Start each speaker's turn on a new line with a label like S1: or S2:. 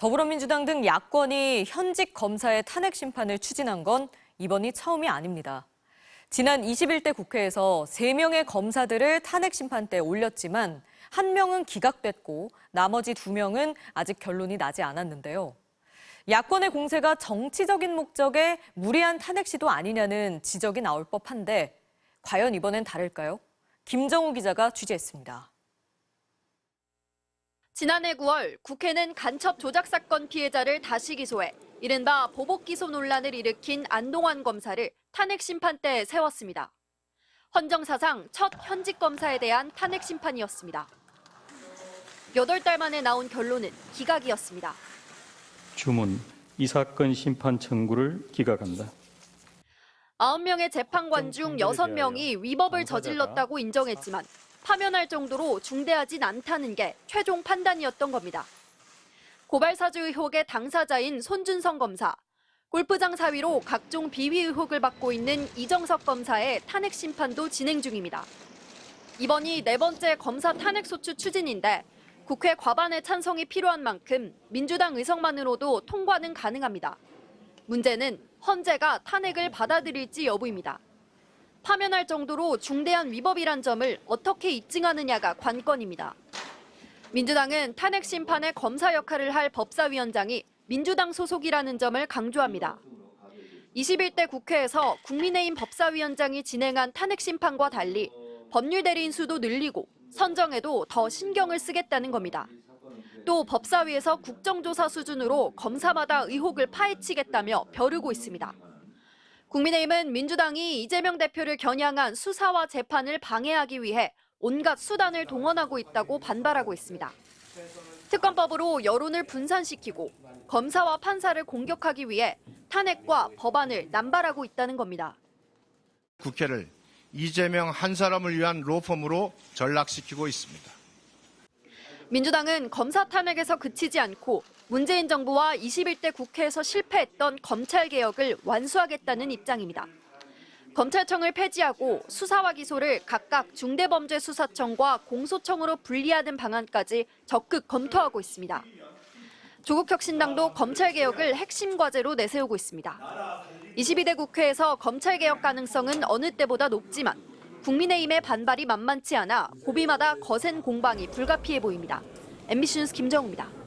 S1: 더불어민주당 등 야권이 현직 검사의 탄핵 심판을 추진한 건 이번이 처음이 아닙니다. 지난 21대 국회에서 3명의 검사들을 탄핵 심판대에 올렸지만 1명은 기각됐고 나머지 2명은 아직 결론이 나지 않았는데요. 야권의 공세가 정치적인 목적의 무리한 탄핵 시도 아니냐는 지적이 나올 법한데 과연 이번엔 다를까요? 김정우 기자가 취재했습니다.
S2: 지난해 9월 국회는 간첩 조작 사건 피해자를 다시 기소해 이른바 보복 기소 논란을 일으킨 안동환 검사를 탄핵 심판대에 세웠습니다. 헌정사상 첫 현직 검사에 대한 탄핵 심판이었습니다. 8달 만에 나온 결론은 기각이었습니다.
S3: 주문, 이 사건 심판 청구를 기각한다.
S2: 9명의 재판관 중 6명이 위법을 저질렀다고 인정했지만 파면할 정도로 중대하진 않다는 게 최종 판단이었던 겁니다. 고발사주 의혹의 당사자인 손준성 검사, 골프장 사위로 각종 비위 의혹을 받고 있는 이정석 검사의 탄핵 심판도 진행 중입니다. 이번이 4번째 검사 탄핵 소추 추진인데 국회 과반의 찬성이 필요한 만큼 민주당 의석만으로도 통과는 가능합니다. 문제는 헌재가 탄핵을 받아들일지 여부입니다. 파면할 정도로 중대한 위법이란 점을 어떻게 입증하느냐가 관건입니다. 민주당은 탄핵 심판의 검사 역할을 할 법사위원장이 민주당 소속이라는 점을 강조합니다. 21대 국회에서 국민의힘 법사위원장이 진행한 탄핵 심판과 달리 법률 대리인 수도 늘리고 선정에도 더 신경을 쓰겠다는 겁니다. 또 법사위에서 국정조사 수준으로 검사마다 의혹을 파헤치겠다며 벼르고 있습니다. 국민의힘은 민주당이 이재명 대표를 겨냥한 수사와 재판을 방해하기 위해 온갖 수단을 동원하고 있다고 반발하고 있습니다. 특검법으로 여론을 분산시키고 검사와 판사를 공격하기 위해 탄핵과 법안을 남발하고 있다는 겁니다.
S4: 국회를 이재명 한 사람을 위한 로펌으로 전락시키고 있습니다.
S2: 민주당은 검사 탄핵에서 그치지 않고 문재인 정부와 21대 국회에서 실패했던 검찰개혁을 완수하겠다는 입장입니다. 검찰청을 폐지하고 수사와 기소를 각각 중대범죄수사청과 공소청으로 분리하는 방안까지 적극 검토하고 있습니다. 조국혁신당도 검찰개혁을 핵심 과제로 내세우고 있습니다. 22대 국회에서 검찰개혁 가능성은 어느 때보다 높지만 국민의힘의 반발이 만만치 않아 고비마다 거센 공방이 불가피해 보입니다. MBC 뉴스 김정우입니다.